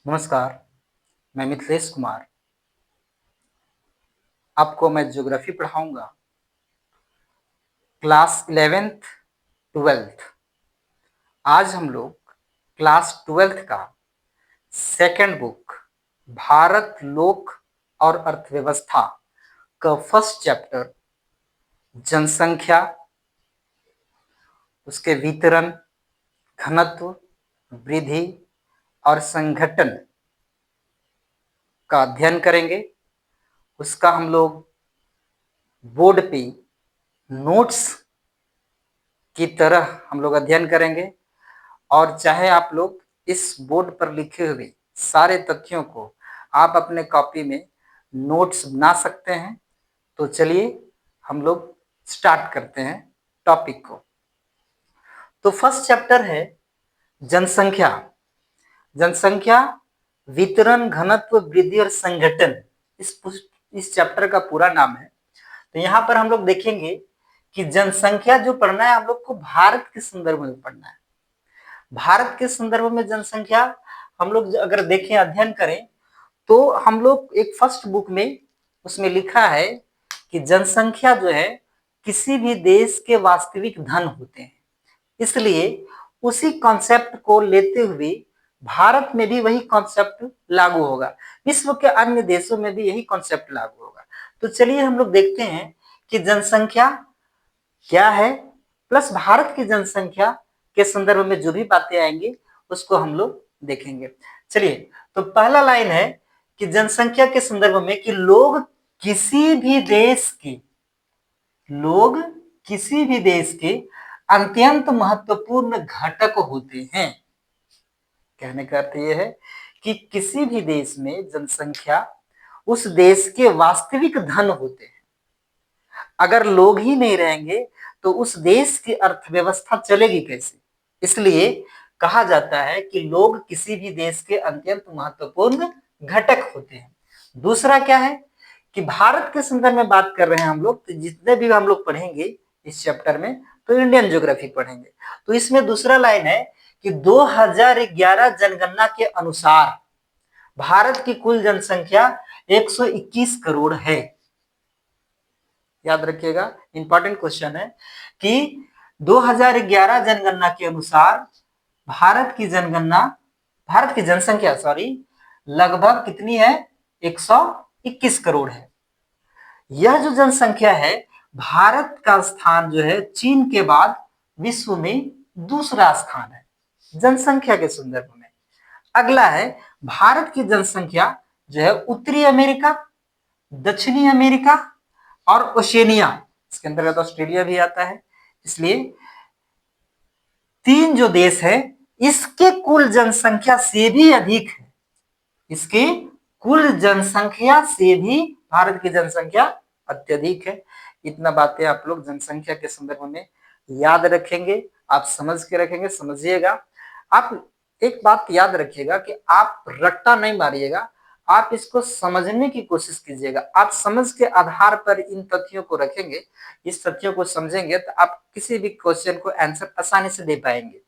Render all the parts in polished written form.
नमस्कार, मैं मिथिलेश कुमार। आपको मैं ज्योग्राफी पढ़ाऊंगा, क्लास 11th 12th। आज हम लोग क्लास 12th का सेकंड बुक भारत लोक और अर्थव्यवस्था का फर्स्ट चैप्टर जनसंख्या, उसके वितरण, घनत्व, वृद्धि और संघटन का अध्ययन करेंगे। उसका हम लोग बोर्ड पे नोट्स की तरह हम लोग अध्ययन करेंगे और चाहे आप लोग इस बोर्ड पर लिखे हुए सारे तथ्यों को आप अपने कॉपी में नोट्स बना सकते हैं। तो चलिए हम लोग स्टार्ट करते हैं टॉपिक को। तो फर्स्ट चैप्टर है जनसंख्या। जनसंख्या, वितरण, घनत्व, वृद्धि और संगठन, इस चैप्टर का पूरा नाम है। तो यहाँ पर हम लोग देखेंगे कि जनसंख्या जो पढ़ना है हम लोग को भारत के संदर्भ में पढ़ना है। भारत के संदर्भ में जनसंख्या हम लोग अगर देखें, अध्ययन करें, तो हम लोग एक फर्स्ट बुक में उसमें लिखा है कि जनसंख्या जो है किसी भी देश के वास्तविक धन होते हैं। इसलिए उसी कॉन्सेप्ट को लेते हुए भारत में भी वही कॉन्सेप्ट लागू होगा, विश्व के अन्य देशों में भी यही कॉन्सेप्ट लागू होगा। तो चलिए हम लोग देखते हैं कि जनसंख्या क्या है, प्लस भारत की जनसंख्या के संदर्भ में जो भी बातें आएंगी उसको हम लोग देखेंगे। चलिए, तो पहला लाइन है कि जनसंख्या के संदर्भ में कि लोग किसी भी देश के अत्यंत महत्वपूर्ण घटक होते हैं। कहने का अर्थ यह है कि किसी भी देश में जनसंख्या उस देश के वास्तविक धन होते हैं। अगर लोग ही नहीं रहेंगे तो उस देश की अर्थव्यवस्था चलेगी कैसे? इसलिए कहा जाता है कि लोग किसी भी देश के अत्यंत महत्वपूर्ण घटक होते हैं। दूसरा क्या है कि भारत के संदर्भ में बात कर रहे हैं हम लोग, तो जितने भी हम लोग पढ़ेंगे इस चैप्टर में तो इंडियन ज्योग्राफी पढ़ेंगे। तो इसमें दूसरा लाइन है कि 2011 जनगणना के अनुसार भारत की कुल जनसंख्या 121 करोड़ है। याद रखिएगा, इंपॉर्टेंट क्वेश्चन है कि 2011 जनगणना के अनुसार भारत की जनसंख्या लगभग कितनी है? 121 करोड़ है। यह जो जनसंख्या है, भारत का स्थान जो है चीन के बाद विश्व में दूसरा स्थान है जनसंख्या के संदर्भ में। अगला है भारत की जनसंख्या जो है उत्तरी अमेरिका, दक्षिणी अमेरिका और ओशेनिया, इसके अंतर्गत ऑस्ट्रेलिया भी आता है। इसलिए तीन जो देश है इसके कुल जनसंख्या से भी अधिक है। इसके कुल जनसंख्या से भी भारत की जनसंख्या अत्यधिक है। इतना बातें आप लोग जनसंख्या के संदर्भ में याद रखेंगे, आप समझ के रखेंगे, समझिएगा। आप एक बात याद रखिएगा कि आप रट्टा नहीं मारिएगा, आप इसको समझने की कोशिश कीजिएगा। आप समझ के आधार पर इन तथ्यों को रखेंगे, इस तथ्यों को समझेंगे तो आप किसी भी क्वेश्चन को आंसर आसानी से दे पाएंगे।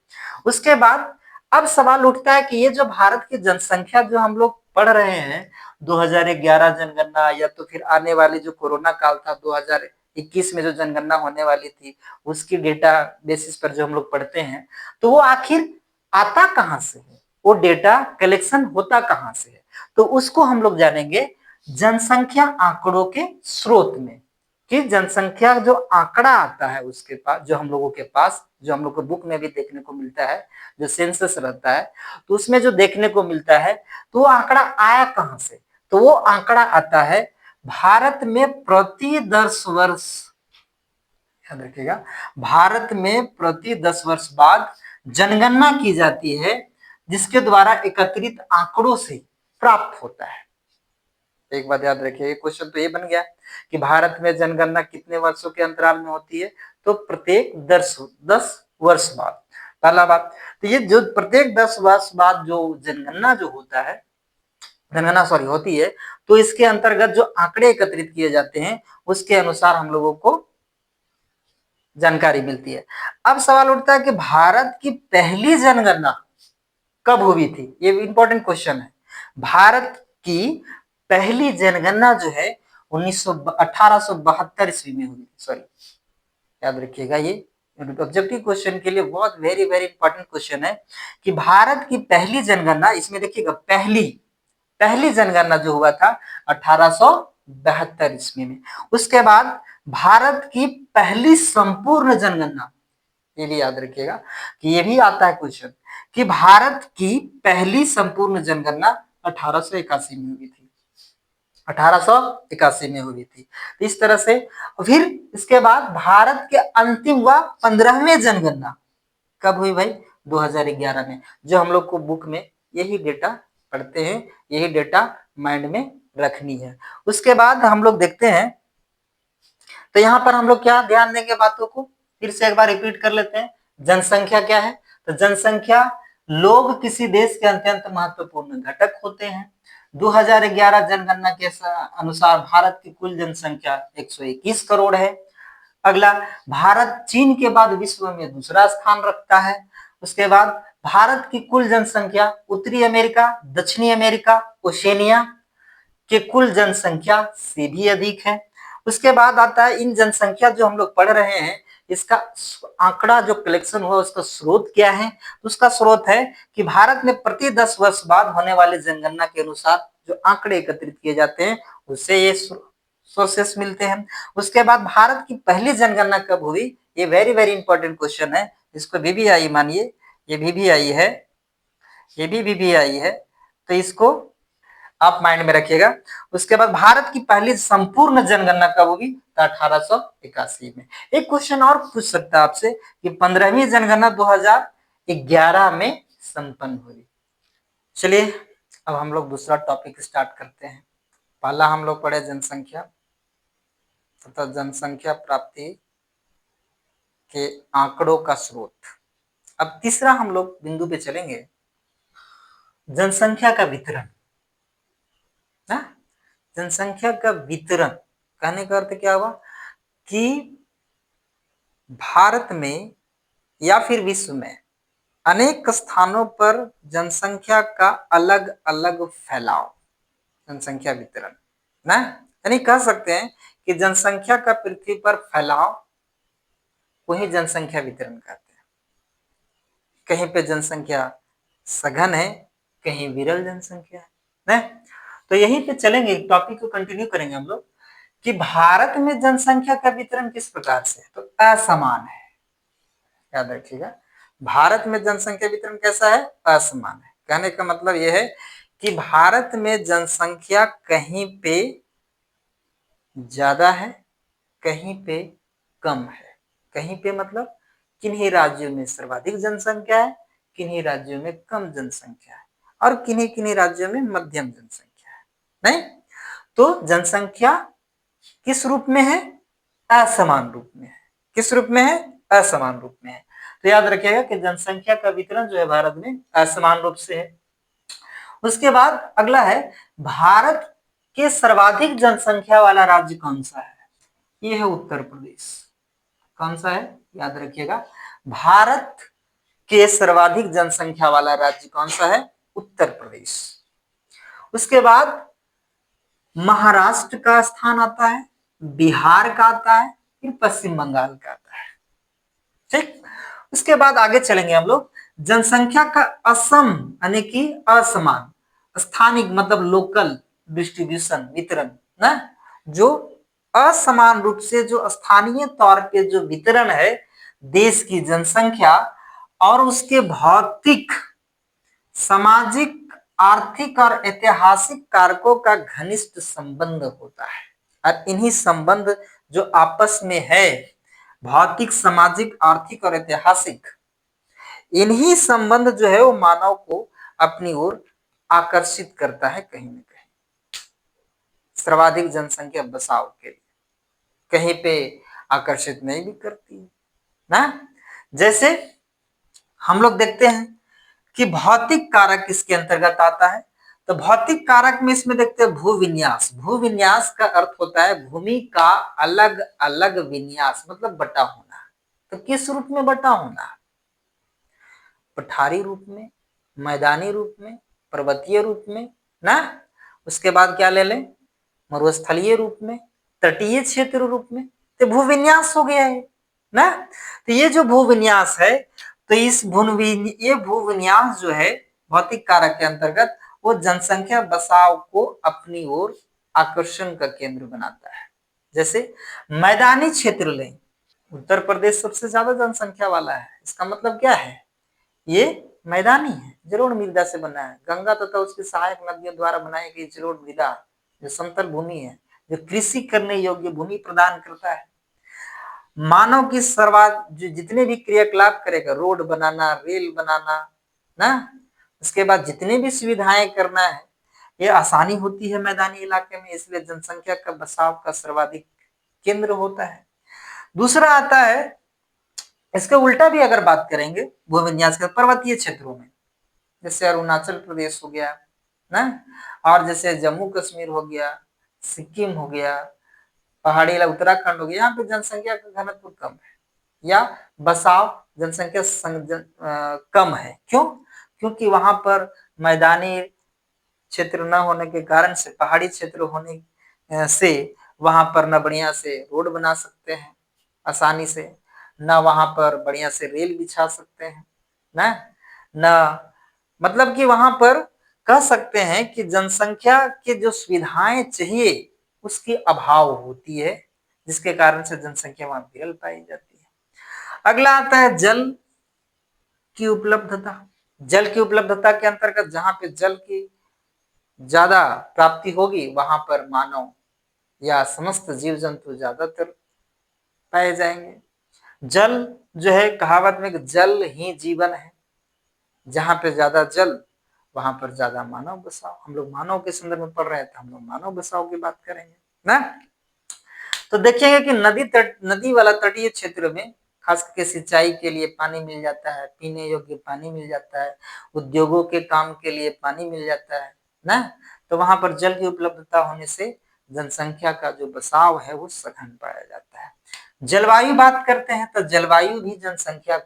उसके बाद अब सवाल उठता है कि ये जो भारत की जनसंख्या जो हम लोग पढ़ रहे हैं 2011 जनगणना, या तो फिर आने वाली जो कोरोना काल था 2021 में जो जनगणना होने वाली थी उसकी डेटा बेसिस पर जो हम लोग पढ़ते हैं, तो वो आखिर आता कहां से है, वो डेटा कलेक्शन होता कहां से है? तो उसको हम लोग जानेंगे जनसंख्या आंकड़ों के स्रोत में। कि जनसंख्या जो आंकड़ा आता है उसके पास, जो हम लोगों के पास, जो हम लोग को बुक में भी देखने को मिलता है, जो सेंसस रहता है, तो उसमें जो देखने को मिलता है, तो वो आंकड़ा आया कहां से? तो वो आंकड़ा आता है भारत में प्रति 10 वर्ष, याद रखिएगा, भारत में प्रति 10 वर्ष बाद जनगणना की जाती है, जिसके द्वारा एकत्रित आंकड़ों से प्राप्त होता है। एक बात याद रखिए, क्वेश्चन तो ये बन गया कि भारत में जनगणना कितने वर्षों के अंतराल में होती है? तो प्रत्येक 10 वर्ष बाद। पहला बात तो ये जो प्रत्येक 10 वर्ष बाद जो जनगणना जो होता है, जनगणना होती है, तो इसके अंतर्गत जो आंकड़े एकत्रित किए जाते हैं उसके अनुसार हम लोगों को जानकारी मिलती है। अब सवाल उठता है कि भारत की पहली जनगणना कब हुई थी? ये इंपॉर्टेंट क्वेश्चन है। भारत की पहली जनगणना जो है 1872 ईस्वी में हुई। सॉरी, याद रखिएगा, ये ऑब्जेक्टिव क्वेश्चन के लिए बहुत वेरी वेरी इंपॉर्टेंट क्वेश्चन है कि भारत की पहली जनगणना, इसमें देखिएगा पहली जनगणना जो हुआ था 1872 ईस्वी में। उसके बाद भारत की पहली संपूर्ण जनगणना, ये भी याद रखिएगा कि ये भी आता है क्वेश्चन कि भारत की पहली संपूर्ण जनगणना 1881 में हुई थी, 1881 में हुई थी। तो इस तरह से फिर इसके बाद भारत के अंतिम व 15वें जनगणना कब हुई भाई? 2011 में। जो हम लोग को बुक में यही डेटा पढ़ते हैं, यही डेटा माइंड में रखनी है। उसके बाद हम लोग देखते हैं, तो यहाँ पर हम लोग क्या ध्यान देंगे बातों को फिर से एक बार रिपीट कर लेते हैं। जनसंख्या क्या है? तो जनसंख्या लोग किसी देश के अत्यंत महत्वपूर्ण घटक होते हैं। 2011 जनगणना के अनुसार भारत की कुल जनसंख्या 121 करोड़ है। अगला, भारत चीन के बाद विश्व में दूसरा स्थान रखता है। उसके बाद भारत की कुल जनसंख्या उत्तरी अमेरिका, दक्षिणी अमेरिका, ओशेनिया के कुल जनसंख्या से भी अधिक है। उसके बाद आता है इन जनसंख्या जो हम लोग पढ़ रहे हैं, इसका आंकड़ा जो कलेक्शन हुआ उसका स्रोत क्या है? उसका स्रोत है कि भारत में प्रति 10 वर्ष बाद होने वाले जनगणना के अनुसार जो आंकड़े एकत्रित किए जाते हैं उससे ये सोर्सेस मिलते हैं। उसके बाद भारत की पहली जनगणना कब हुई? ये वेरी वेरी इंपॉर्टेंट क्वेश्चन है, इसको VVI मानिए, ये VVI है, ये भी VVI है, तो इसको आप माइंड में रखिएगा। उसके बाद भारत की पहली संपूर्ण जनगणना कब हुई? तो 1881 में। एक क्वेश्चन और पूछ सकता है आपसे कि 15वीं जनगणना 2011 में संपन्न हुई। चलिए अब हम लोग दूसरा टॉपिक स्टार्ट करते हैं। पहला हम लोग पढ़े जनसंख्या तथा जनसंख्या प्राप्ति के आंकड़ों का स्रोत। अब तीसरा हम लोग बिंदु पे चलेंगे, जनसंख्या का वितरण। जनसंख्या का वितरण कहने का अर्थ क्या हुआ कि भारत में या फिर विश्व में अनेक स्थानों पर जनसंख्या का अलग अलग फैलाव, जनसंख्या वितरण ना, यानी कह सकते हैं कि जनसंख्या का पृथ्वी पर फैलाव वही जनसंख्या वितरण कहते हैं। कहीं पे जनसंख्या सघन है, कहीं विरल जनसंख्या है ना। तो यहीं पे चलेंगे, टॉपिक को कंटिन्यू करेंगे हम लोग कि भारत में जनसंख्या का वितरण किस प्रकार से है? तो असमान है। याद रखिएगा, भारत में जनसंख्या वितरण कैसा है? असमान है। कहने का मतलब यह है कि भारत में जनसंख्या कहीं पे ज्यादा है, कहीं पे कम है। कहीं पे मतलब किन्हीं राज्यों में सर्वाधिक जनसंख्या है, किन्हीं राज्यों में कम जनसंख्या है, और किन्हीं किन्हीं राज्यों में मध्यम जनसंख्या है। नहीं, तो जनसंख्या किस रूप में है? असमान रूप में है। किस रूप में है? असमान रूप में है। तो याद रखिएगा कि जनसंख्या का वितरण जो है भारत में असमान रूप से है। उसके बाद अगला है, भारत के सर्वाधिक जनसंख्या वाला राज्य कौन सा है? ये है उत्तर प्रदेश। कौन सा है? याद रखिएगा, भारत के सर्वाधिक जनसंख्या वाला राज्य कौन सा है? उत्तर प्रदेश। उसके बाद महाराष्ट्र का स्थान आता है, बिहार का आता है, फिर पश्चिम बंगाल का आता है। ठीक, उसके बाद आगे चलेंगे हम लोग, जनसंख्या का असम यानी कि असमान, स्थानिक मतलब लोकल डिस्ट्रीब्यूशन, वितरण ना, जो असमान रूप से जो स्थानीय तौर पे जो वितरण है देश की जनसंख्या और उसके भौतिक, सामाजिक, आर्थिक और ऐतिहासिक कारकों का घनिष्ठ संबंध होता है। और इन्हीं संबंध जो आपस में है, भौतिक, सामाजिक, आर्थिक और ऐतिहासिक, इन्हीं संबंध जो है वो मानव को अपनी ओर आकर्षित करता है कहीं न कहीं, सर्वाधिक जनसंख्या बसाव के लिए। कहीं पे आकर्षित नहीं भी करती है ना। जैसे हम लोग देखते हैं कि भौतिक कारक किसके अंतर्गत आता है? तो भौतिक कारक में इसमें देखते हैं भूविन्यास। भूविन्यास का अर्थ होता है भूमि का अलग अलग विन्यास, मतलब बटा होना। तो किस रूप में बटा होना? पठारी रूप में, मैदानी रूप में, पर्वतीय रूप में, ना। उसके बाद क्या ले लें, मरुस्थलीय रूप में, तटीय क्षेत्र रूप में, तो भूविन्यास हो गया है ना। तो ये जो भूविन्यास है, तो ये भूविन्यास जो है भौतिक कारक के अंतर्गत वो जनसंख्या बसाव को अपनी ओर आकर्षण का केंद्र बनाता है। जैसे मैदानी क्षेत्र लें, उत्तर प्रदेश सबसे ज्यादा जनसंख्या वाला है, इसका मतलब क्या है, ये मैदानी है, जलोढ़ मृदा से बना है। गंगा तथा उसकी सहायक नदियों द्वारा बनाई गई जलोढ़ मृदा जो समतल भूमि है, जो कृषि करने योग्य भूमि प्रदान करता है। मानव की जो जितने भी क्रियाकलाप करेगा, रोड बनाना, रेल बनाना ना, उसके बाद जितने भी सुविधाएं करना है, ये आसानी होती है मैदानी इलाके में, इसलिए जनसंख्या का बसाव का सर्वाधिक केंद्र होता है। दूसरा आता है, इसके उल्टा भी अगर बात करेंगे भूविन्यास के, पर्वतीय क्षेत्रों में, जैसे अरुणाचल प्रदेश हो गया ना, और जैसे जम्मू कश्मीर हो गया, सिक्किम हो गया, पहाड़ी इलाका उत्तराखंड हो गया, यहाँ पे जनसंख्या का घनत्व कम है या बसाव जनसंख्या कम है। क्यों? क्योंकि वहां पर मैदानी क्षेत्र न होने के कारण से, पहाड़ी क्षेत्र होने से वहां पर न बढ़िया से रोड बना सकते हैं आसानी से, न वहां पर बढ़िया से रेल बिछा सकते हैं ना, न मतलब कि वहां पर कह सकते हैं कि जनसंख्या के जो सुविधाएं चाहिए उसकी अभाव होती है, जिसके कारण से जनसंख्या वहां विरल पाई जाती है। अगला आता है जल की उपलब्धता। जल की उपलब्धता के अंतर्गत जहां पे जल की ज्यादा प्राप्ति होगी, वहां पर मानव या समस्त जीव जंतु ज्यादातर पाए जाएंगे। जल जो है, कहावत में जल ही जीवन है, जहां पे ज्यादा जल वहां पर ज्यादा मानव बसाव। हम लोग मानव के संदर्भ में पढ़ रहे हैं, तो हम लोग मानव बसाव की बात करेंगे ना। तो देखेंगे कि नदी वाला तटीय क्षेत्र में खास करके सिंचाई के लिए पानी मिल जाता है, पीने योग्य पानी मिल जाता है, उद्योगों के काम के लिए पानी मिल जाता है ना। तो वहां पर जल की उपलब्धता होने से जनसंख्या का जो बसाव है वो सघन पाया जाता है। जलवायु बात करते हैं, तो जलवायु भी जनसंख्या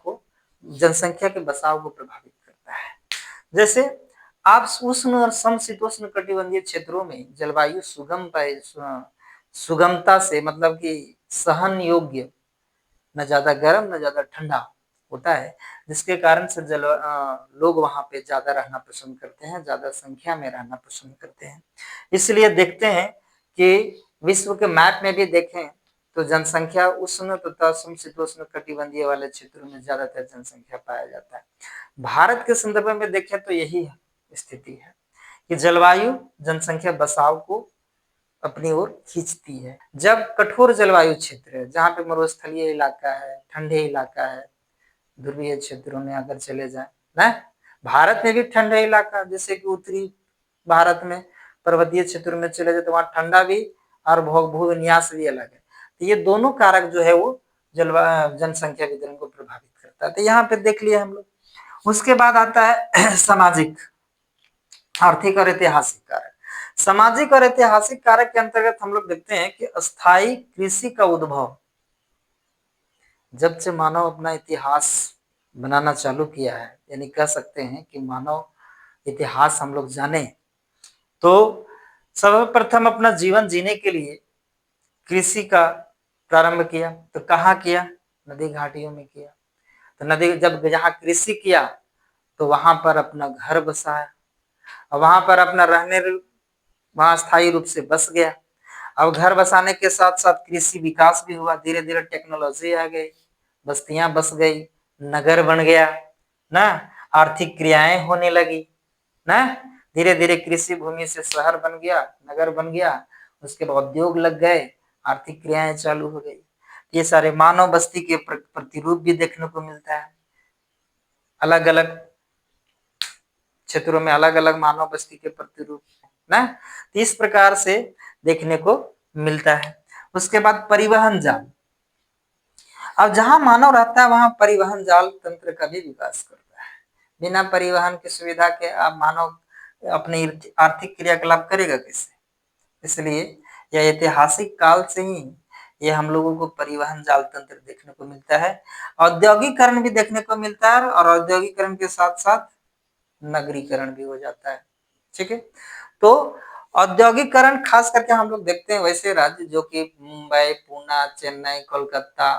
के बसाव को प्रभावित करता है। जैसे आप उष्ण और समशीतोष्ण कटिबंधीय क्षेत्रों में जलवायु सुगमता से, मतलब कि सहन योग्य, न ज्यादा गर्म न ज्यादा ठंडा होता है, जिसके कारण से लोग वहां पे ज्यादा रहना पसंद करते हैं, ज्यादा संख्या में रहना पसंद करते हैं। इसलिए देखते हैं कि विश्व के मैप में भी देखें तो जनसंख्या उष्ण तथा समशीतोष्ण कटिबंधीय वाले क्षेत्रों में ज्यादातर जनसंख्या पाया जाता है। भारत के संदर्भ में देखें तो यही स्थिति है कि जलवायु जनसंख्या बसाव को अपनी ओर खींचती है। जब कठोर जलवायु क्षेत्र है, जहाँ पे मरुस्थलीय इलाका है, ठंडे इलाका है, ध्रुवीय क्षेत्रों में अगर चले जाए ना, भारत में भी ठंडे इलाका, जैसे कि उत्तरी भारत में पर्वतीय क्षेत्रों में चले जाए तो वहां ठंडा भी और भूविन्यास भी अलग है। तो ये दोनों कारक जो है वो जनसंख्या वितरण को प्रभावित करता है। तो यहाँ पे देख लिया हम लोग। उसके बाद आता है सामाजिक, आर्थिक और ऐतिहासिक कारक। सामाजिक और ऐतिहासिक कारक के अंतर्गत हम लोग देखते हैं कि अस्थायी कृषि का उद्भव, जब से मानव अपना इतिहास बनाना चालू किया है, यानी कह सकते हैं कि मानव इतिहास हम लोग जाने, तो सर्वप्रथम अपना जीवन जीने के लिए कृषि का प्रारंभ किया। तो कहाँ किया? नदी घाटियों में किया। तो नदी जब जहाँ कृषि किया तो वहां पर अपना घर बसाया, और वहां पर अपना वहां स्थायी रूप से बस गया। अब घर बसाने के साथ साथ कृषि विकास भी हुआ, धीरे धीरे टेक्नोलॉजी आ गई, बस्तियां बस गई, नगर बन गया ना, आर्थिक क्रियाएं होने लगी ना, धीरे धीरे कृषि भूमि से शहर बन गया, नगर बन गया, उसके बाद उद्योग लग गए, आर्थिक क्रियाएं चालू हो गई। ये सारे मानव बस्ती के प्रतिरूप भी देखने को मिलता है। अलग अलग क्षेत्रों में अलग अलग मानव बस्ती के प्रतिरूप ना, तो इस प्रकार से देखने को मिलता है। उसके बाद परिवहन जाल। अब जहां मानव रहता है वहां परिवहन जाल तंत्र का भी विकास करता है। बिना परिवहन की सुविधा के आप मानव अपने आर्थिक क्रियाकलाप करेगा कैसे? इसलिए यह ऐतिहासिक काल से ही ये हम लोगों को परिवहन जाल तंत्र देखने को मिलता है। औद्योगिकरण भी देखने को मिलता है, और औद्योगिकरण के साथ साथ नगरीकरण भी हो जाता है। ठीक है। तो औद्योगिकरण खास करके हम लोग देखते हैं वैसे राज्य जो कि मुंबई, पुणे, चेन्नई, कोलकाता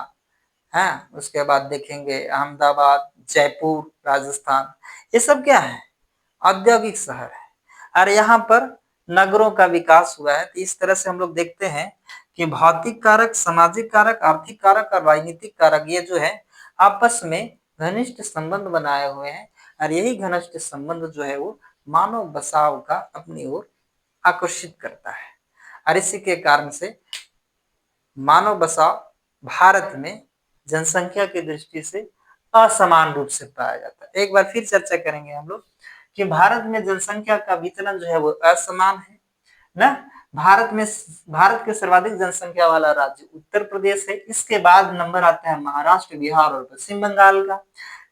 है, उसके बाद देखेंगे अहमदाबाद, जयपुर, राजस्थान, ये सब क्या है, औद्योगिक शहर है। और यहाँ पर नगरों का विकास हुआ है। तो इस तरह से हम लोग देखते हैं कि भौतिक कारक, सामाजिक कारक, आर्थिक कारक और राजनीतिक कारक ये जो है आपस में घनिष्ठ संबंध बनाए हुए हैं। और यही घनिष्ठ संबंध जो है वो मानव बसाव का अपनी ओर आकर्षित करता है। और इसी के कारण से मानव बसाव भारत में जनसंख्या की दृष्टि से असमान रूप से पाया जाता है। एक बार फिर चर्चा करेंगे हम लोग कि भारत में जनसंख्या का वितरण जो है वो असमान है ना। भारत के सर्वाधिक जनसंख्या वाला राज्य उत्तर प्रदेश है। इसके बाद नंबर आता है महाराष्ट्र, बिहार और पश्चिम बंगाल का।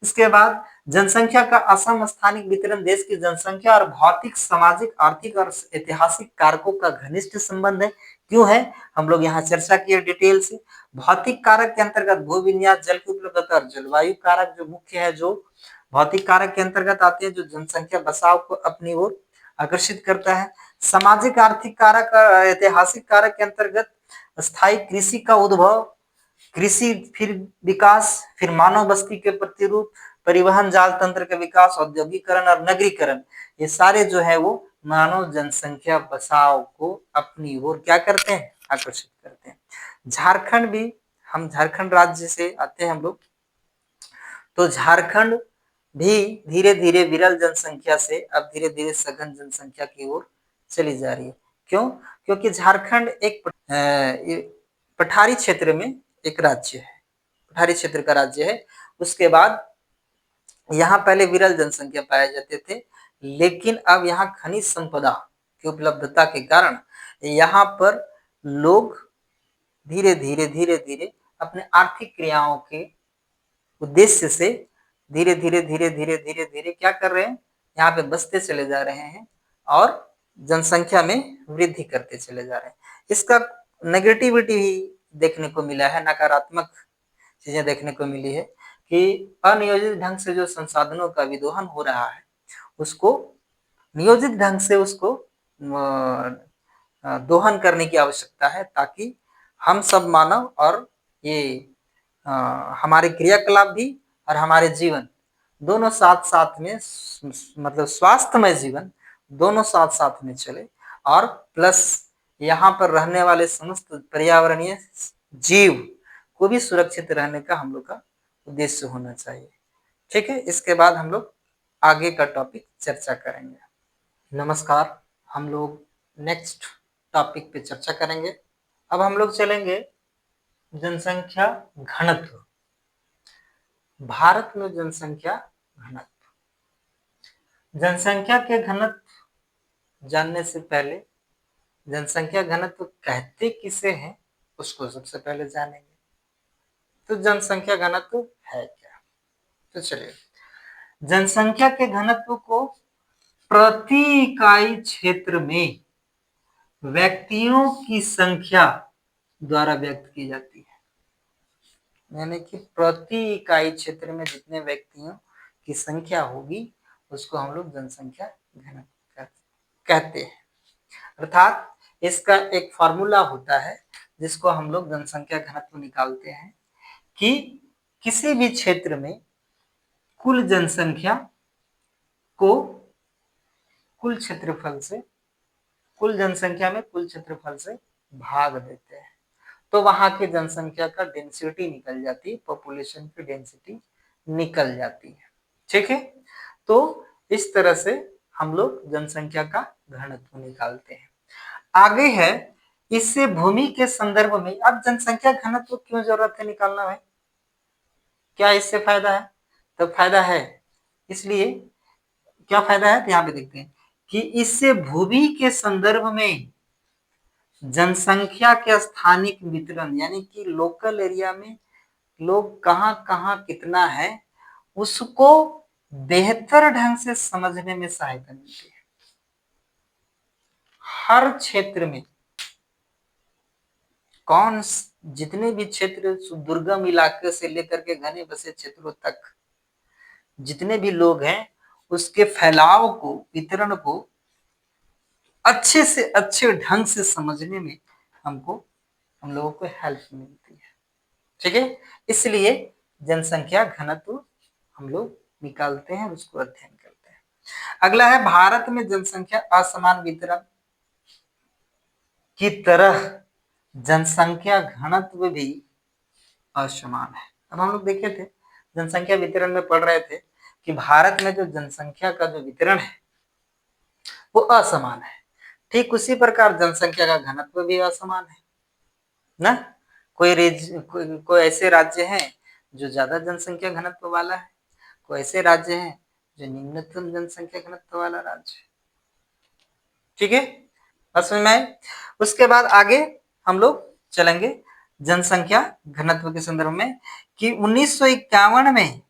इसके बाद जनसंख्या का असम स्थानिक वितरण देश की जनसंख्या और भौतिक, सामाजिक, आर्थिक और ऐतिहासिक कारकों का घनिष्ठ संबंध है। क्यों है, हम लोग यहाँ चर्चा किए डिटेल से। भौतिक कारक के अंतर्गत भू विन्यास, जल की उपलब्धता और जलवायु कारक जो मुख्य है, जो भौतिक कारक के अंतर्गत आते हैं, जो जनसंख्या बसाव को अपनी ओर आकर्षित करता है। सामाजिक आर्थिक कारक, ऐतिहासिक कारक के अंतर्गत स्थायी कृषि का उद्भव, कृषि फिर विकास, फिर मानव बस्ती के प्रतिरूप, परिवहन जाल तंत्र के विकास, औद्योगिकरण और नगरीकरण, ये सारे जो है वो मानव जनसंख्या बसाव को अपनी ओर क्या करते हैं, आकर्षित करते हैं। झारखंड भी, हम झारखंड राज्य से आते हैं हम लोग, तो झारखंड भी धीरे धीरे विरल जनसंख्या से अब धीरे धीरे सघन जनसंख्या की ओर चली जा रही है। क्यों, क्योंकि झारखंड एक पठारी क्षेत्र में एक राज्य है, पठारी क्षेत्र का राज्य है। उसके बाद यहाँ पहले विरल जनसंख्या पाए जाते थे, लेकिन अब यहाँ खनिज संपदा की उपलब्धता के कारण यहाँ पर लोग धीरे धीरे धीरे धीरे अपने आर्थिक क्रियाओं के उद्देश्य से धीरे धीरे धीरे धीरे धीरे धीरे क्या कर रहे हैं, यहाँ पे बसते चले जा रहे हैं और जनसंख्या में वृद्धि करते चले जा रहे हैं। इसका नेगेटिविटी भी देखने को मिला है, नकारात्मक चीजें देखने को मिली है कि अनियोजित ढंग से जो संसाधनों का विदोहन हो रहा है, उसको नियोजित ढंग से उसको दोहन करने की आवश्यकता है, ताकि हम सब मानव और ये हमारे क्रियाकलाप भी और हमारे जीवन दोनों साथ साथ में, मतलब स्वास्थ्यमय जीवन दोनों साथ साथ में चले, और प्लस यहाँ पर रहने वाले समस्त पर्यावरणीय जीव को भी सुरक्षित रहने का हम लोग का उद्देश्य होना चाहिए। ठीक है, इसके बाद हम लोग आगे का टॉपिक चर्चा करेंगे। नमस्कार, हम लोग नेक्स्ट टॉपिक पे चर्चा करेंगे। अब हम लोग चलेंगे जनसंख्या घनत्व। भारत में जनसंख्या घनत्व, जनसंख्या के घनत्व जानने से पहले जनसंख्या घनत्व कहते किसे हैं उसको सबसे पहले जानेंगे। तो जनसंख्या घनत्व है क्या, तो चलिए, जनसंख्या के घनत्व को प्रति इकाई क्षेत्र में व्यक्तियों की संख्या द्वारा व्यक्त की जाती है। यानी कि प्रति इकाई क्षेत्र में जितने व्यक्तियों की संख्या होगी उसको हम लोग जनसंख्या घनत्व कहते हैं। अर्थात इसका एक फॉर्मूला होता है जिसको हम लोग जनसंख्या घनत्व निकालते हैं कि किसी भी क्षेत्र में कुल जनसंख्या को कुल क्षेत्रफल से, कुल जनसंख्या में कुल क्षेत्रफल से भाग देते हैं, तो वहां की जनसंख्या का डेंसिटी निकल जाती है, पॉपुलेशन की डेंसिटी निकल जाती है। ठीक है, तो इस तरह से हम लोग जनसंख्या का घनत्व निकालते हैं। आगे है, इससे भूमि के संदर्भ में, अब जनसंख्या घनत्व क्यों जरूरत है निकालना है, क्या इससे फायदा है, तो फायदा है, इसलिए क्या फायदा है, तो यहाँ पे देखते हैं कि इससे भूमि के संदर्भ में जनसंख्या के स्थानिक वितरण, यानी कि लोकल एरिया में लोग कहाँ कहाँ कितना है उसको बेहतर ढंग से समझने में सहायता मिलती है। हर क्षेत्र में कौन, जितने भी क्षेत्र दुर्गम इलाके से लेकर के घने बसे क्षेत्रों तक जितने भी लोग हैं उसके फैलाव को, वितरण को अच्छे से अच्छे ढंग से समझने में हम लोगों को हेल्प मिलती है। ठीक है, इसलिए जनसंख्या घनत्व हम लोग निकालते हैं और उसको अध्ययन करते हैं। अगला है भारत में जनसंख्या असमान वितरण की तरह जनसंख्या घनत्व भी असमान है। अब हम लोग देखे थे जनसंख्या वितरण में पढ़ रहे थे कि भारत में जो जनसंख्या का जो वितरण है वो असमान है। ठीक उसी प्रकार जनसंख्या का घनत्व भी असमान है ना। कोई ऐसे राज्य हैं जो ज्यादा जनसंख्या घनत्व वाला है, कोई ऐसे राज्य हैं जो निम्नतम जनसंख्या घनत्व वाला राज्य है। ठीक है, बस समझ में आए। उसके बाद आगे हम लोग चलेंगे जनसंख्या घनत्व के संदर्भ में कि 1951 में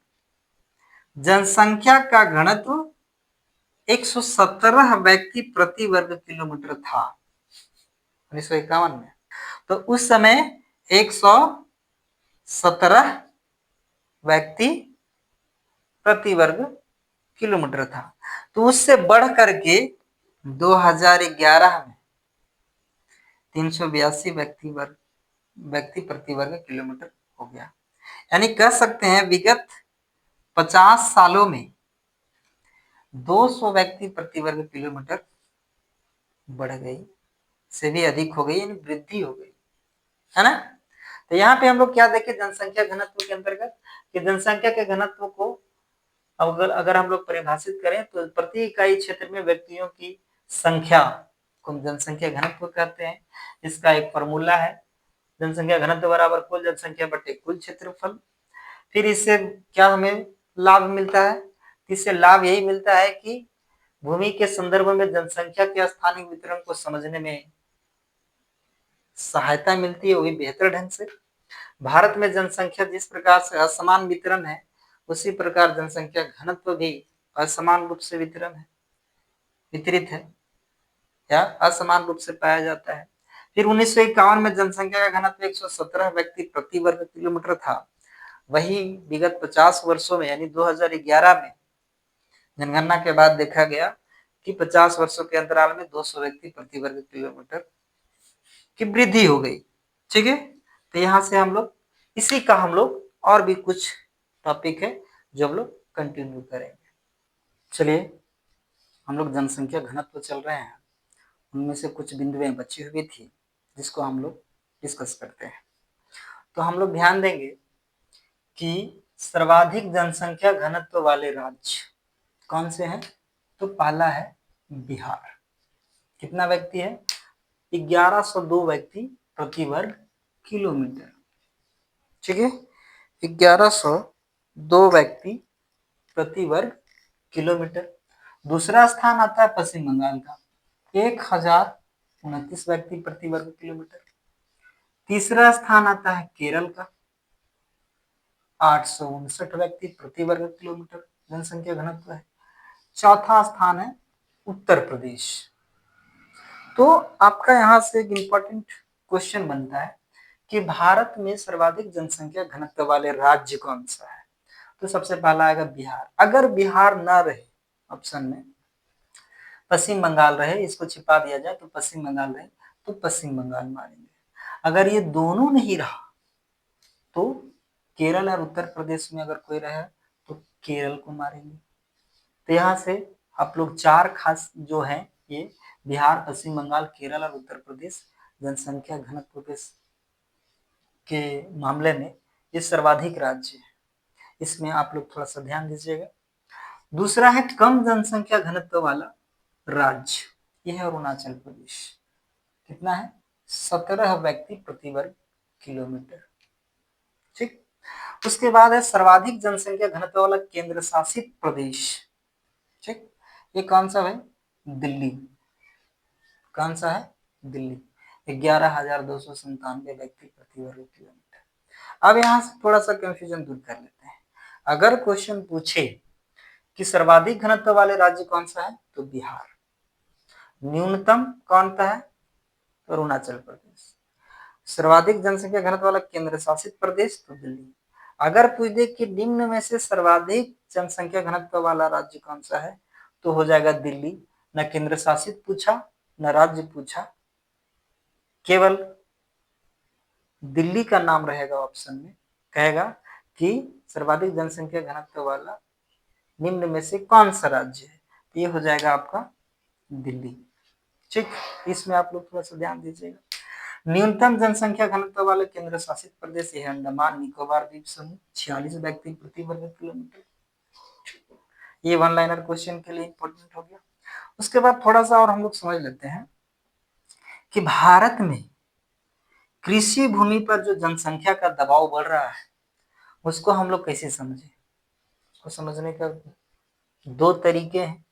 जनसंख्या का घनत्व 117 व्यक्ति प्रति वर्ग किलोमीटर था 1951 में। तो उस समय 117 व्यक्ति प्रति वर्ग किलोमीटर था। तो उससे बढ़ करके 2011 में 382 व्यक्ति प्रति वर्ग किलोमीटर हो गया। यानी कह सकते हैं विगत 50 सालों में 200 व्यक्ति प्रति वर्ग किलोमीटर बढ़ गई, से भी अधिक हो गई, यानी वृद्धि हो गई, है ना। तो यहाँ पे हम लोग क्या देखें जनसंख्या घनत्व के अंतर्गत कि जनसंख्या के घनत्व को अगर हम लोग परिभाषित करें तो प्रति इकाई क्षेत्र में व्यक्तियों की संख्या को जनसंख्या घनत्व कहते हैं। इसका एक फॉर्मूला है, जनसंख्या घनत्व बराबर कुल जनसंख्या बटे कुल क्षेत्रफल। फिर इससे क्या हमें लाभ मिलता है, इससे लाभ यही मिलता है कि भूमि के संदर्भ में जनसंख्या के स्थानिक वितरण को समझने में सहायता मिलती है, वो भी बेहतर ढंग से। भारत में जनसंख्या जिस प्रकार से असमान वितरण है उसी प्रकार जनसंख्या घनत्व भी असमान रूप से वितरित है या असमान रूप से पाया जाता है। फिर 1951 में जनसंख्या का घनत्व 117 व्यक्ति प्रति वर्ग किलोमीटर था। वही विगत 50 वर्षों में यानी 2011 में जनगणना के बाद देखा गया कि 50 वर्षों के अंतराल में 200 व्यक्ति प्रति वर्ग किलोमीटर की वृद्धि हो गई। ठीक है, तो यहाँ से हम लोग इसी का हम लोग और भी कुछ टॉपिक है जो हम लोग कंटिन्यू करेंगे। चलिए, हम लोग जनसंख्या घनत्व चल रहे हैं, उनमें से कुछ बिंदुएं बची हुई थी जिसको हम लोग डिस्कस करते हैं। तो हम लोग ध्यान देंगे कि सर्वाधिक जनसंख्या घनत्व वाले राज्य कौन से हैं। तो पहला है बिहार। कितना व्यक्ति है, 1102 व्यक्ति प्रति वर्ग किलोमीटर। ठीक है, 1102 व्यक्ति प्रति वर्ग किलोमीटर। दूसरा स्थान आता है पश्चिम बंगाल का, 1029 व्यक्ति प्रति वर्ग किलोमीटर। तीसरा स्थान आता है केरल का, 859 व्यक्ति प्रति वर्ग किलोमीटर जनसंख्या घनत्व है। चौथा स्थान है उत्तर प्रदेश। तो आपका यहाँ से एक इंपॉर्टेंट क्वेश्चन बनता है कि भारत में सर्वाधिक जनसंख्या घनत्व वाले राज्य कौन सा है। तो सबसे पहला आएगा बिहार। अगर बिहार ना रहे ऑप्शन में, पश्चिम बंगाल रहे, इसको छिपा दिया जाए तो पश्चिम बंगाल रहे तो पश्चिम बंगाल मारेंगे। अगर ये दोनों नहीं रहा तो केरल और उत्तर प्रदेश में अगर कोई रहे तो केरल को मारेंगे। तो यहाँ से आप लोग चार खास जो है ये बिहार, पश्चिम बंगाल, केरल और उत्तर प्रदेश जनसंख्या घनत्व के मामले में ये सर्वाधिक राज्य है। इसमें आप लोग थोड़ा सा ध्यान दीजिएगा। दूसरा है कम जनसंख्या घनत्व वाला राज्य, यह है अरुणाचल प्रदेश। कितना है, 17 व्यक्ति प्रति वर्ग किलोमीटर। ठीक, उसके बाद है सर्वाधिक जनसंख्या घनत्व वाला केंद्र शासित प्रदेश। ठीक, ये कौन सा है, दिल्ली। कौन सा है, दिल्ली, 11,297 व्यक्ति प्रति वर्ग किलोमीटर। अब यहाँ से थोड़ा सा कंफ्यूजन दूर कर लेते हैं। अगर क्वेश्चन पूछे कि सर्वाधिक घनत्व वाले राज्य कौन सा है तो बिहार, न्यूनतम कौन सा है तो अरुणाचल प्रदेश, सर्वाधिक जनसंख्या घनत्व वाला केंद्र शासित प्रदेश तो दिल्ली। अगर पूछ दे कि निम्न में से सर्वाधिक जनसंख्या घनत्व वाला राज्य कौन सा है तो हो जाएगा दिल्ली। न केंद्र शासित पूछा न राज्य पूछा, केवल दिल्ली का नाम रहेगा ऑप्शन में। कहेगा कि सर्वाधिक जनसंख्या घनत्व वाला निम्न में से कौन सा राज्य है, ये हो जाएगा आपका दिल्ली। ठीक, इसमें आप लोग थोड़ा सा ध्यान दीजिएगा। न्यूनतम जनसंख्या घनत्व वाले केंद्र शासित प्रदेश ये है अंडमान निकोबार द्वीप समूह, 46 व्यक्ति प्रति वर्ग किलोमीटर। ये वन लाइनर क्वेश्चन के लिए इंपॉर्टेंट हो गया। उसके बाद थोड़ा सा और हम लोग समझ लेते हैं कि भारत में कृषि भूमि पर जो जनसंख्या का दबाव बढ़ रहा है उसको हम लोग कैसे समझे। उसको समझने का दो तरीके हैं।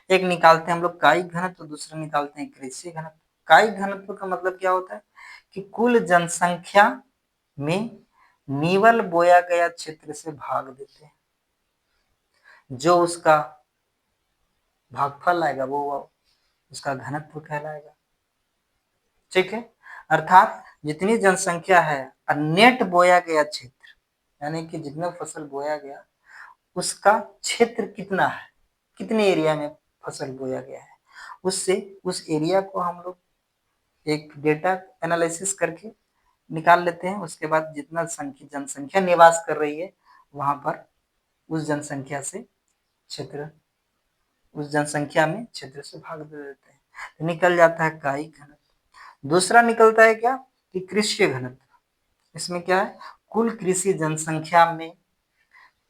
एक निकालते हैं हम लोग कायिक घनत्व, दूसरा निकालते हैं कृषि घनत्व। कायिक घनत्व का मतलब क्या होता है कि कुल जनसंख्या में नीवल बोया गया क्षेत्र से भाग देते हैं, जो उसका भागफल आएगा वो उसका घनत्व कहलाएगा। ठीक है, अर्थात जितनी जनसंख्या है और नेट बोया गया क्षेत्र, यानी कि जितना फसल बोया गया उसका क्षेत्र कितना है, कितने एरिया में फसल बोया गया है, उससे उस एरिया को हम लोग एक डेटा एनालिसिस करके निकाल लेते हैं। उसके बाद जितना जनसंख्या निवास कर रही है वहां पर उस जनसंख्या से क्षेत्र, उस जनसंख्या में क्षेत्र से भाग दे देते हैं, तो निकल जाता है कायिक घनत्व। दूसरा निकलता है क्या कि कृषि घनत्व। इसमें क्या है, कुल कृषि जनसंख्या में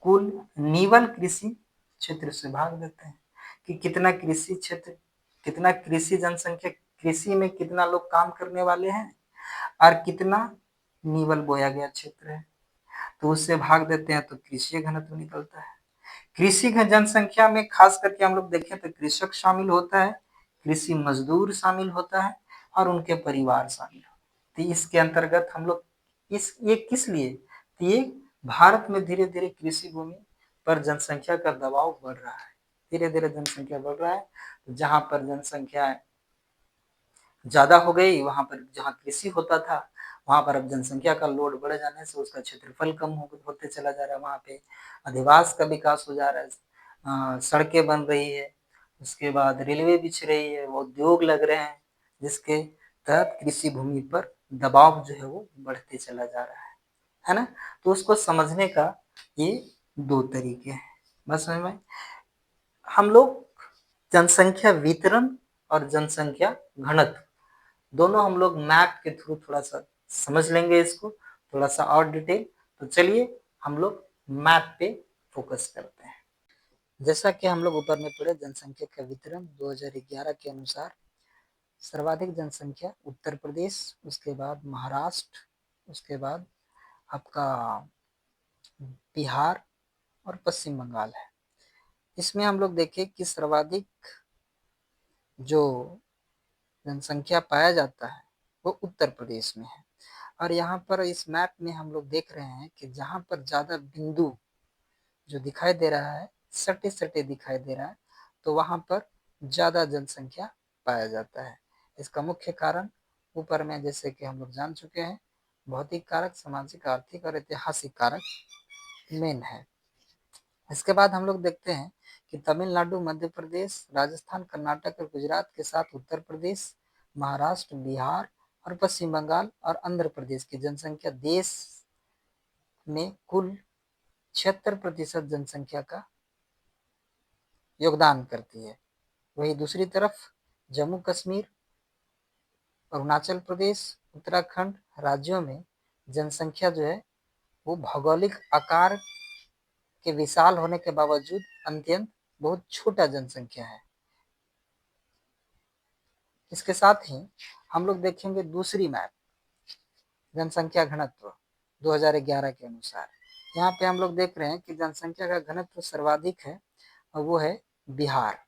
कुल निवल कृषि क्षेत्र से भाग देते हैं कि कितना कृषि क्षेत्र, कितना कृषि जनसंख्या, कृषि में कितना लोग काम करने वाले हैं और कितना निवल बोया गया क्षेत्र है, तो उससे भाग देते हैं तो कृषि घनत्व निकलता है। कृषि जनसंख्या में खास करके हम लोग देखें तो कृषक शामिल होता है, कृषि मजदूर शामिल होता है और उनके परिवार शामिल होते हैं। तो इसके अंतर्गत हम लोग ये किस लिए, तो ये भारत में धीरे धीरे कृषि भूमि पर जनसंख्या का दबाव बढ़ रहा है, धीरे धीरे जनसंख्या बढ़ रहा है। तो जहां पर जनसंख्या ज्यादा हो गई, वहां पर जहाँ कृषि होता था वहां पर अब जनसंख्या का लोड बढ़ जाने से उसका क्षेत्रफल कम होते चला जा रहा है, वहां पे अधिवास का विकास हो जा रहा है, सड़कें बन रही है, उसके बाद रेलवे बिछ रही है, वो उद्योग लग रहे हैं, जिसके तहत कृषि भूमि पर दबाव जो है वो बढ़ते चला जा रहा है ना। तो उसको समझने का ये दो तरीके हैं, बस समझ में। हम लोग जनसंख्या वितरण और जनसंख्या घनत्व दोनों हम लोग मैप के थ्रू थोड़ा सा समझ लेंगे इसको, थोड़ा सा और डिटेल। तो चलिए हम लोग मैप पे फोकस करते हैं। जैसा कि हम लोग ऊपर में पढ़े, जनसंख्या का वितरण 2011 के अनुसार सर्वाधिक जनसंख्या उत्तर प्रदेश, उसके बाद महाराष्ट्र, उसके बाद आपका बिहार और पश्चिम बंगाल है। इसमें हम लोग देखें कि सर्वाधिक जो जनसंख्या पाया जाता है वो उत्तर प्रदेश में है। और यहाँ पर इस मैप में हम लोग देख रहे हैं कि जहाँ पर ज़्यादा बिंदु जो दिखाई दे रहा है, सटे सटे दिखाई दे रहा है, तो वहाँ पर ज़्यादा जनसंख्या पाया जाता है। इसका मुख्य कारण ऊपर में जैसे कि हम लोग जान चुके हैं, भौतिक कारक, सामाजिक, आर्थिक और ऐतिहासिक कारक मेन है। इसके बाद हम लोग देखते हैं कि तमिलनाडु, मध्य प्रदेश, राजस्थान, कर्नाटक और गुजरात के साथ उत्तर प्रदेश, महाराष्ट्र, बिहार और पश्चिम बंगाल और आंध्र प्रदेश की जनसंख्या देश में कुल 76% जनसंख्या का योगदान करती है। वही दूसरी तरफ जम्मू कश्मीर, अरुणाचल प्रदेश, उत्तराखंड राज्यों में जनसंख्या जो है वो भौगोलिक आकार के विशाल होने के बावजूद अत्यंत बहुत छोटा जनसंख्या है। इसके साथ ही हम लोग देखेंगे दूसरी मैप, जनसंख्या घनत्व 2011 के अनुसार। यहाँ पे हम लोग देख रहे हैं कि जनसंख्या का घनत्व सर्वाधिक है और वो है बिहार।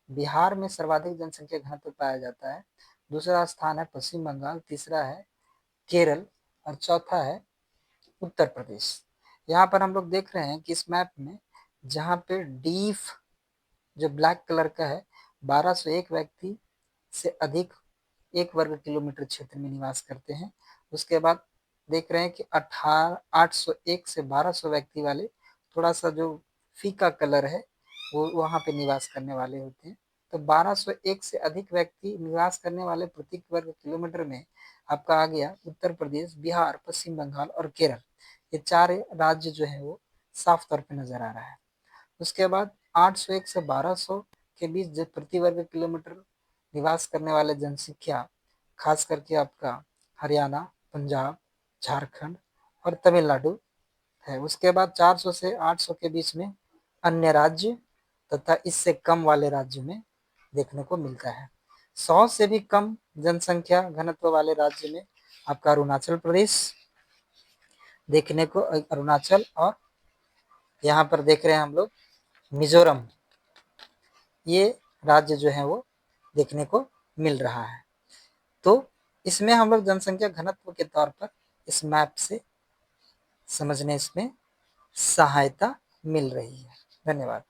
बिहार में सर्वाधिक जनसंख्या घनत्व पाया जाता है। दूसरा स्थान है पश्चिम बंगाल, तीसरा है केरल और चौथा है उत्तर प्रदेश। यहाँ पर हम लोग देख रहे हैं कि इस मैप में जहाँ पे डीफ जो ब्लैक कलर का है, 1201 व्यक्ति से अधिक 1 वर्ग किलोमीटर क्षेत्र में निवास करते हैं। उसके बाद देख रहे हैं कि 801 से 1200 व्यक्ति वाले, थोड़ा सा जो फीका कलर है वो वहाँ पे निवास करने वाले होते हैं, तो 1201 से अधिक व्यक्ति निवास करने वाले प्रति वर्ग किलोमीटर में आपका आ गया उत्तर प्रदेश, बिहार, पश्चिम बंगाल और केरल। ये 4 राज्य जो है वो साफ तौर पे नजर आ रहा है। उसके बाद 801 से 1200 के बीच प्रति वर्ग किलोमीटर निवास करने वाले जनसंख्या खास करके आपका हरियाणा, पंजाब, झारखंड और तमिलनाडु है। उसके बाद 400 से 800 के बीच में अन्य राज्य तथा इससे कम वाले राज्यों में देखने को मिलता है। 100 से भी कम जनसंख्या घनत्व वाले राज्य में आपका अरुणाचल प्रदेश देखने को, अरुणाचल, और यहाँ पर देख रहे हैं हम लोग मिजोरम, ये राज्य जो है वो देखने को मिल रहा है। तो इसमें हम लोग जनसंख्या घनत्व के तौर पर इस मैप से समझने इसमें सहायता मिल रही है। धन्यवाद।